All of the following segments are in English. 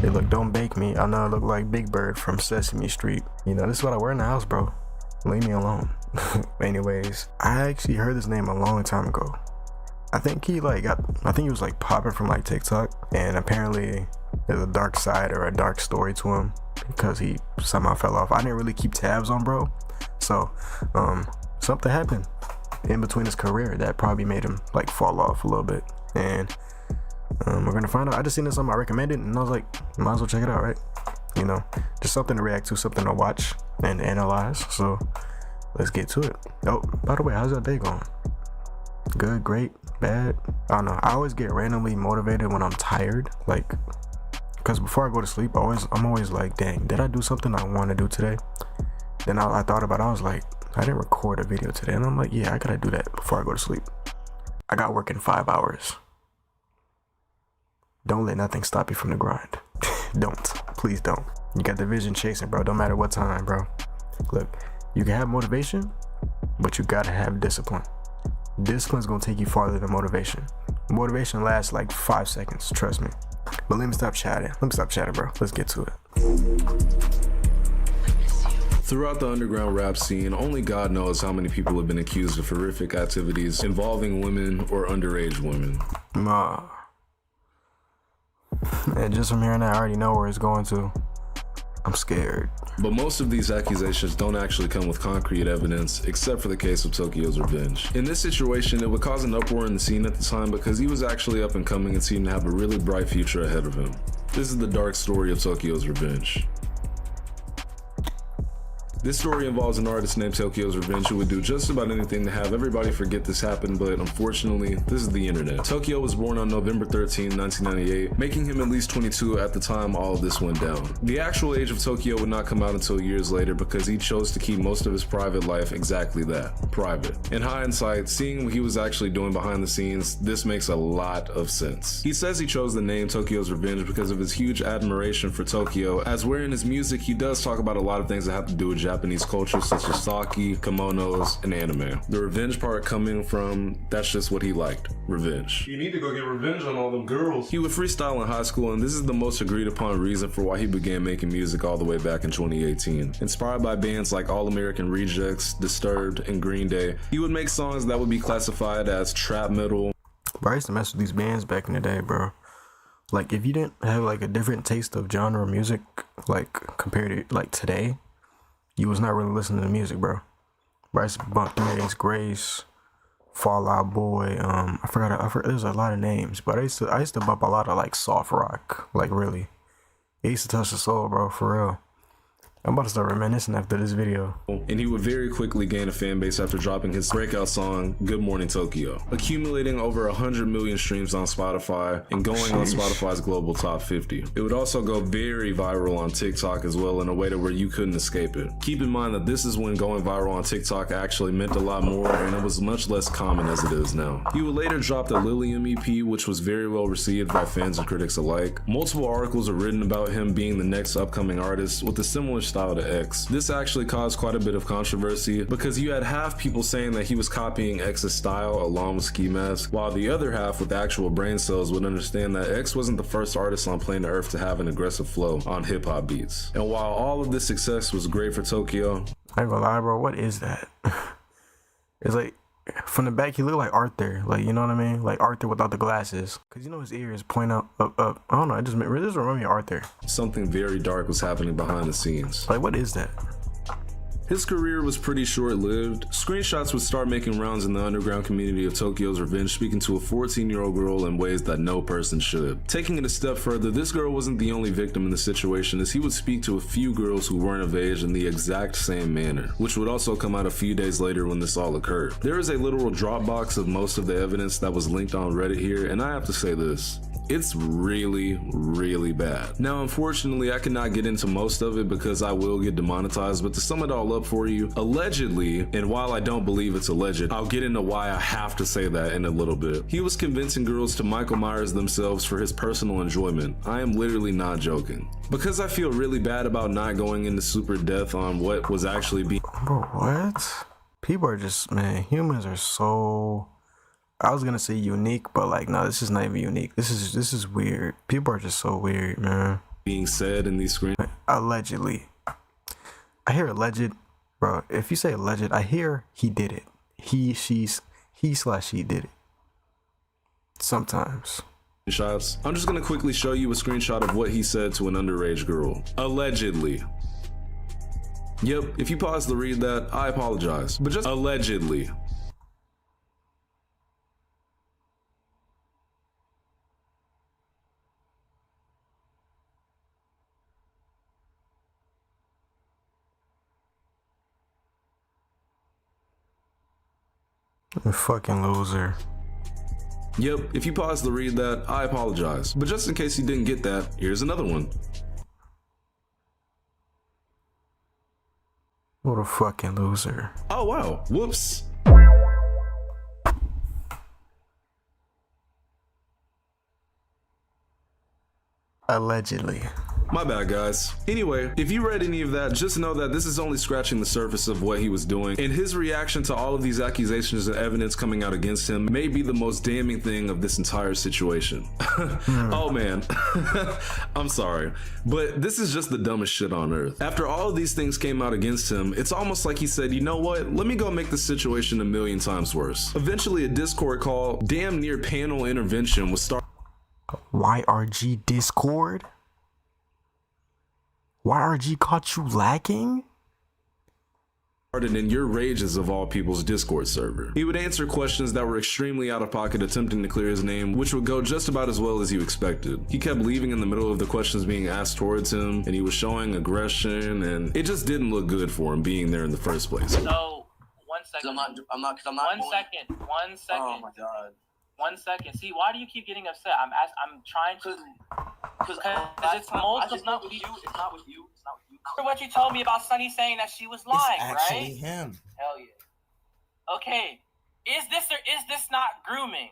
Hey, look, don't bake me. I know I look like Big Bird from Sesame Street. You know, this is what I wear in the house, bro. Leave me alone. Anyways, I actually heard this name a long time ago. I think he was like popping from like TikTok, and apparently there's a dark side or a dark story to him because he somehow fell off. I didn't really keep tabs on bro, so something happened in between his career that probably made him like fall off a little bit, and we're gonna find out. I just seen this on my recommended, and I was like, might as well check it out, right? You know, just something to react to, something to watch and analyze. So let's get to it. Oh, by the way, how's your day going? Good, great, bad? I don't know. I always get randomly motivated when I'm tired, like, because before I go to sleep, I'm always like, dang, did I do something I want to do today? Then I thought about it. I was like, I didn't record a video today, and I'm like, yeah, I gotta do that before I go to sleep. I got work in 5 hours. Don't let nothing stop you from the grind. Don't. Please don't. You got the vision chasing, bro. Don't matter what time, bro. Look, you can have motivation, but you gotta have discipline. Discipline's gonna take you farther than motivation. Motivation lasts like 5 seconds, trust me. But let me stop chatting, bro. Let's get to it. Throughout the underground rap scene, only God knows how many people have been accused of horrific activities involving women or underage women. And just from hearing that, I already know where it's going to. I'm scared. But most of these accusations don't actually come with concrete evidence, except for the case of TokyosRevenge. In this situation, it would cause an uproar in the scene at the time because he was actually up and coming and seemed to have a really bright future ahead of him. This is the dark story of TokyosRevenge. This story involves an artist named TokyosRevenge who would do just about anything to have everybody forget this happened, but unfortunately, this is the internet. Tokyo was born on November 13, 1998, making him at least 22 at the time all of this went down. The actual age of Tokyo would not come out until years later because he chose to keep most of his private life exactly that, private. In hindsight, seeing what he was actually doing behind the scenes, this makes a lot of sense. He says he chose the name TokyosRevenge because of his huge admiration for Tokyo, as where in his music he does talk about a lot of things that have to do with Japanese culture such as sake, kimonos, and anime. The revenge part coming from, that's just what he liked, revenge. You need to go get revenge on all them girls. He would freestyle in high school, and this is the most agreed upon reason for why he began making music all the way back in 2018. Inspired by bands like All American Rejects, Disturbed, and Green Day, he would make songs that would be classified as trap metal. Bro, I used to mess with these bands back in the day, bro. Like, if you didn't have like a different taste of genre music, like compared to like today, you was not really listening to music, bro. I used to bump Today's Grace, Fall Out Boy. I forgot. There's a lot of names, but I used to bump a lot of like soft rock, like really. It used to touch the soul, bro, for real. I'm about to start reminiscing after this video. And he would very quickly gain a fan base after dropping his breakout song, Good Morning Tokyo, accumulating over 100 million streams on Spotify and going on Spotify's global top 50. It would also go very viral on TikTok as well in a way to where you couldn't escape it. Keep in mind that this is when going viral on TikTok actually meant a lot more and it was much less common as it is now. He would later drop the Lilium EP, which was very well received by fans and critics alike. Multiple articles are written about him being the next upcoming artist with a similar style to X. This actually caused quite a bit of controversy because you had half people saying that he was copying X's style along with Ski Mask, while the other half with actual brain cells would understand that X wasn't the first artist on planet Earth to have an aggressive flow on hip-hop beats. And while all of this success was great for Tokyo, I ain't gonna lie, bro, what is that? It's like, from the back, he looked like Arthur, like, you know what I mean? Like Arthur without the glasses. Cause you know his ears point up. I don't know, it just reminds me of Arthur. something very dark was happening behind the scenes. Like, what is that? His career was pretty short-lived. Screenshots would start making rounds in the underground community of TokyosRevenge, speaking to a 14-year-old girl in ways that no person should. Taking it a step further, this girl wasn't the only victim in the situation, as he would speak to a few girls who weren't of age in the exact same manner, which would also come out a few days later when this all occurred. There is a literal Dropbox of most of the evidence that was linked on Reddit here, and I have to say this. It's really, really bad. Now, unfortunately, I cannot get into most of it because I will get demonetized, but to sum it all up for you, allegedly, and while I don't believe it's alleged, I'll get into why I have to say that in a little bit. He was convincing girls to Michael Myers themselves for his personal enjoyment. I am literally not joking. Because I feel really bad about not going into super depth on what was actually being— Bro, what? People are just, man, humans are so— I was gonna say unique, but like, no, this is not even unique. This is weird. People are just so weird, man. being said in these screens. Allegedly. I hear alleged, bro. If you say alleged, I hear he did it. He slash she did it. Sometimes. Shots. I'm just gonna quickly show you a screenshot of what he said to an underage girl. Allegedly. Yep, if you pause to read that, I apologize. But just allegedly. You fucking loser. Yep, if you pause to read that, I apologize. But just in case you didn't get that, here's another one. What a fucking loser. Oh wow, whoops. Allegedly. My bad, guys. Anyway, if you read any of that, just know that this is only scratching the surface of what he was doing, and his reaction to all of these accusations and evidence coming out against him may be the most damning thing of this entire situation. Oh man, I'm sorry, but this is just the dumbest shit on earth. After all of these things came out against him, it's almost like he said, you know what, let me go make the situation a million times worse. Eventually, a Discord call, damn near panel intervention was started. YRG Discord? YRG caught you lacking? In your rages of all people's Discord server. He would answer questions that were extremely out of pocket, attempting to clear his name, which would go just about as well as you expected. He kept leaving in the middle of the questions being asked towards him, and he was showing aggression, and it just didn't look good for him being there in the first place. So, 1 second. I'm not. One second. Oh my god. 1 second. See, why do you keep getting upset? I'm trying to. Because it's multiple. it's not with you. It's not with you. It's not with you. What you told me about Sunny saying that she was lying, It's actually right? him. Hell yeah. Okay. Is this or is this not grooming?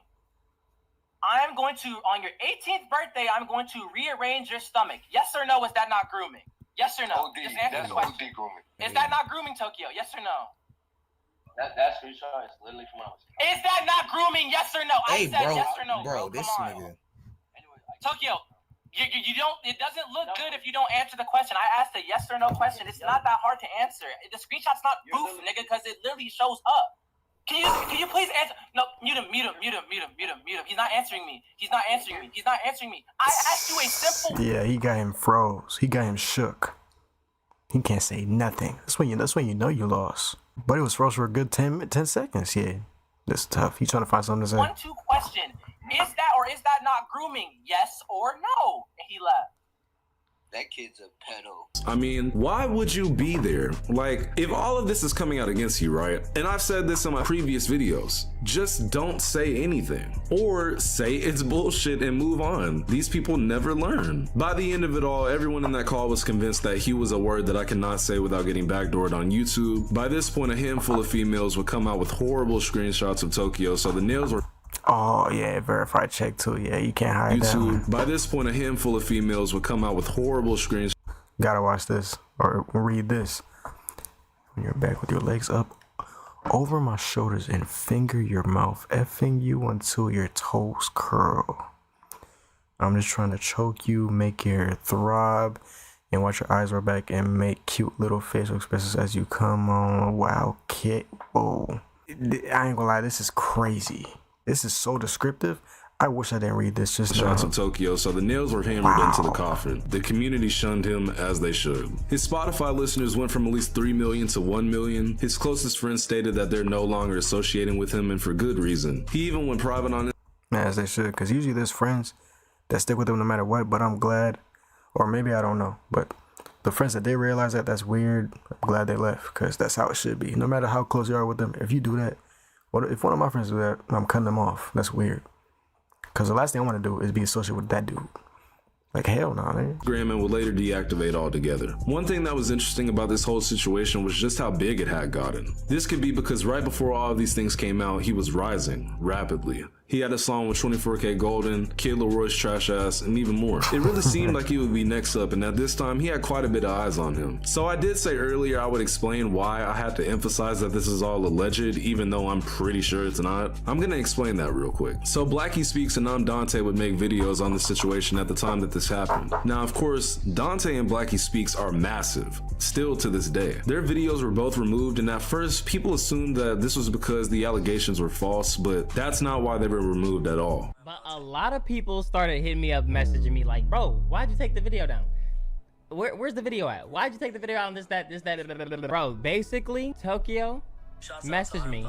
I'm going to, on your 18th birthday, I'm going to rearrange your stomach. Yes or no? Is that not grooming? Yes or no? OD, Just answer that's the question. OD grooming. Is that not grooming, Tokyo? Yes or no? That screenshot is literally from when I was. Is that not grooming? Yes or no? Hey, I said bro, yes or no. bro, this Come on. nigga. Anyway, Tokyo, you don't. It doesn't look good if you don't answer the question. I asked a yes or no question. It's not that hard to answer. The screenshot's not boof, nigga, because it literally shows up. Can you please answer? No, mute him. He's not answering me. He's not answering me. I asked you a simple. Yeah, he got him froze. He got him shook. He can't say nothing. That's when you know you lost. But it was froze for a good 10 seconds. Yeah, that's tough. He trying to find something to say. 1-2 question. Is that or is that not grooming? Yes or no? And he left. that kid's a pedo. I mean, why would you be there? Like, if all of this is coming out against you, right? And I've said this in my previous videos, just don't say anything. Or say it's bullshit and move on. These people never learn. By the end of it all, everyone in that call was convinced that he was a word that I cannot say without getting backdoored on YouTube. By this point, a handful of females would come out with horrible screenshots of Tokyo, so the nails were Oh yeah, verified check too. Yeah, you can't hide YouTube. that. By this point, a handful of females would come out with horrible screenshots. Gotta watch this or read this. When you're back with your legs up over my shoulders and finger your mouth, effing you until your toes curl. I'm just trying to choke you, make your throb, and watch your eyes roll back and make cute little facial expressions as you come on. Wow, kid. Oh, I ain't gonna lie, this is crazy. This is so descriptive. I wish I didn't read this just now. Shots of Tokyo, so the nails were hammered into the coffin. The community shunned him as they should. His Spotify listeners went from at least 3 million to 1 million. His closest friends stated that they're no longer associating with him, and for good reason. He even went private on it. As they should, because usually there's friends that stick with them no matter what, but I'm glad, or maybe I don't know, but the friends that they realize that that's weird, I'm glad they left, because that's how it should be. No matter how close you are with them, if you do that, if one of my friends do that, I'm cutting them off. That's weird. Because the last thing I want to do is be associated with that dude. Like, hell no, man. And would later deactivate altogether. One thing that was interesting about this whole situation was just how big it had gotten. This could be because right before all of these things came out, he was rising rapidly. He had a song with 24K Golden, Kid Leroy's Trash Ass, and even more. It really seemed like he would be next up, and at this time, he had quite a bit of eyes on him. So I did say earlier I would explain why I had to emphasize that this is all alleged, even though I'm pretty sure it's not. I'm gonna explain that real quick. So Blackie Speaks and I'm Dante would make videos on this situation at the time that this happened. Now, of course, Dante and Blackie Speaks are massive, still to this day. Their videos were both removed, and at first, people assumed that this was because the allegations were false, but that's not why they were removed at all. But a lot of people started hitting me up, messaging me like, bro, why'd you take the video down? Where's the video at? Why'd you take the video out on this, that, blah, blah, blah. Bro, basically, Tokyo messaged me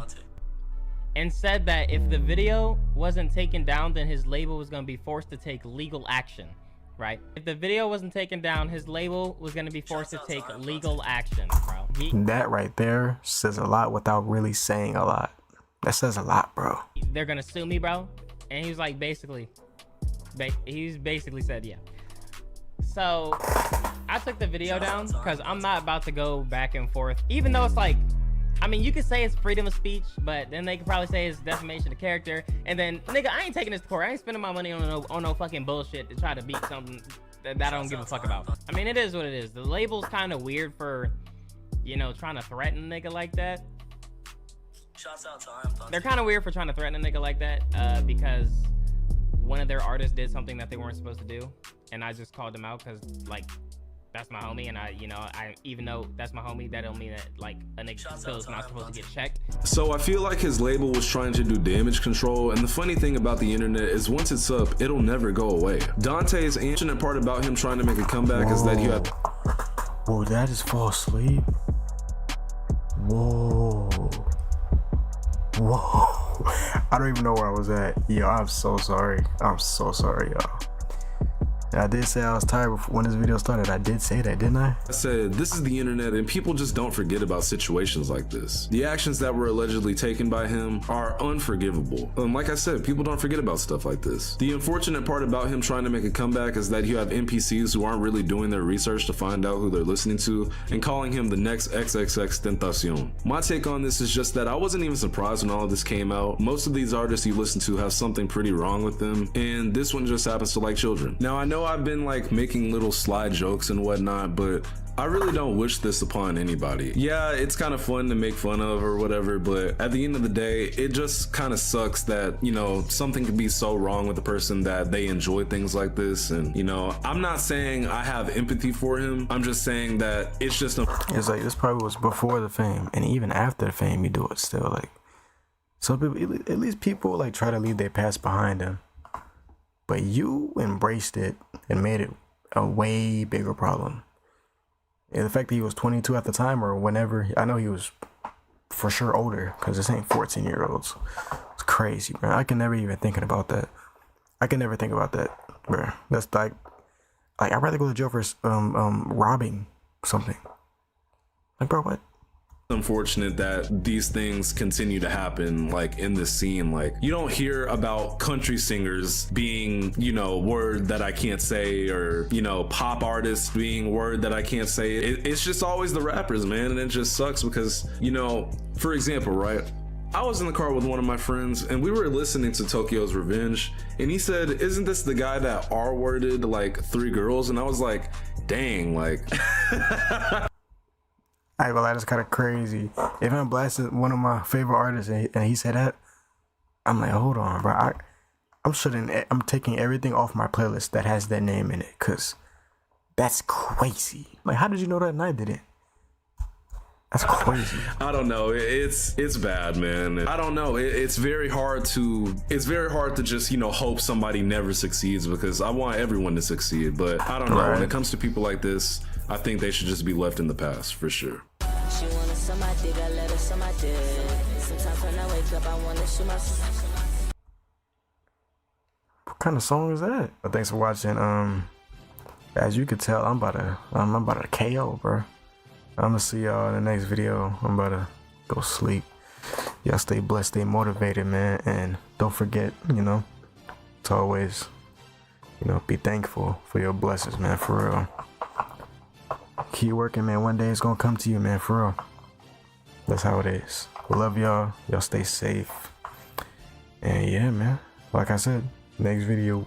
and said that if the video wasn't taken down, then his label was gonna be forced to take legal action, right? If the video wasn't taken down, his label was gonna be forced to take legal action, bro. That right there says a lot without really saying a lot. That says a lot, bro. They're gonna sue me, bro. And he was like, basically said, yeah. So I took the video down because I'm not about to go back and forth, even though it's like, I mean, you could say it's freedom of speech, but then they could probably say it's defamation of character. And then, nigga, I ain't taking this to court. I ain't spending my money on no fucking bullshit to try to beat something that I don't give a fuck about. I mean, it is what it is. The label's kind of weird for, you know, trying to threaten a nigga like that. They're kind of weird for trying to threaten a nigga like that because one of their artists did something that they weren't supposed to do, and I just called them out because, like, that's my homie, and I even though that's my homie, that don't mean that, like, a nigga still is not supposed to get checked. So I feel like his label was trying to do damage control, and the funny thing about the internet is once it's up, it'll never go away. Dante's ancient part about him trying to make a comeback is that he had... Whoa, did I just fall asleep? Whoa. Whoa. I don't even know where I was at. Yo, I'm so sorry. I'm so sorry, y'all. I did say I was tired when this video started. I did say that, didn't I? I said, this is the internet and people just don't forget about situations like this. The actions that were allegedly taken by him are unforgivable. And like I said, people don't forget about stuff like this. The unfortunate part about him trying to make a comeback is that you have NPCs who aren't really doing their research to find out who they're listening to and calling him the next XXX Tentacion. My take on this is just that I wasn't even surprised when all of this came out. Most of these artists you listen to have something pretty wrong with them, and this one just happens to like children. Now, I know I've been like making little sly jokes and whatnot, but I really don't wish this upon anybody. Yeah, it's kind of fun to make fun of or whatever, but at the end of the day, it just kind of sucks that, you know, something could be so wrong with the person that they enjoy things like this. And, you know, I'm not saying I have empathy for him. I'm just saying that it's just it's like this probably was before the fame, and even after the fame, you do it still. Like, so people, at least people like try to leave their past behind them. But you embraced it and made it a way bigger problem. And the fact that he was 22 at the time or whenever, I know he was for sure older because this ain't 14-year-olds. It's crazy, man. I can never even think about that. I can never think about that, bro. That's like I'd rather go to jail for robbing something. Like, bro, what? Unfortunate that these things continue to happen like in this scene. Like, you don't hear about country singers being, you know, word that I can't say, or, you know, pop artists being word that I can't say. It's just always the rappers, man, and it just sucks because, you know, for example, right, I was in the car with one of my friends and we were listening to Tokyo's Revenge, and he said, isn't this the guy that R-worded like 3 girls? And I was like, dang, like I ain't gonna lie, that's kind of crazy. If I'm blasting one of my favorite artists and he said that, I'm like, hold on, bro. I'm taking everything off my playlist that has that name in it, cause that's crazy. Like, how did you know that and I didn't? That's crazy. I don't know. It's bad, man. I don't know. It's very hard to just, you know, hope somebody never succeeds, because I want everyone to succeed. But I don't know. Right. When it comes to people like this, I think they should just be left in the past for sure. She wanna suck my dick, I let her suck my dick. Sometimes when I wake up, I wanna shoot myself. What kind of song is that? But thanks for watching. As you could tell, I'm about to KO, bro. I'm gonna see y'all in the next video. I'm about to go sleep. Y'all stay blessed, stay motivated, man, and don't forget, you know, to always, you know, be thankful for your blessings, man, for real. Keep working, man. One day it's gonna come to you, man, for real. That's how it is. We love y'all. Y'all stay safe. And yeah, man, Like I said, next video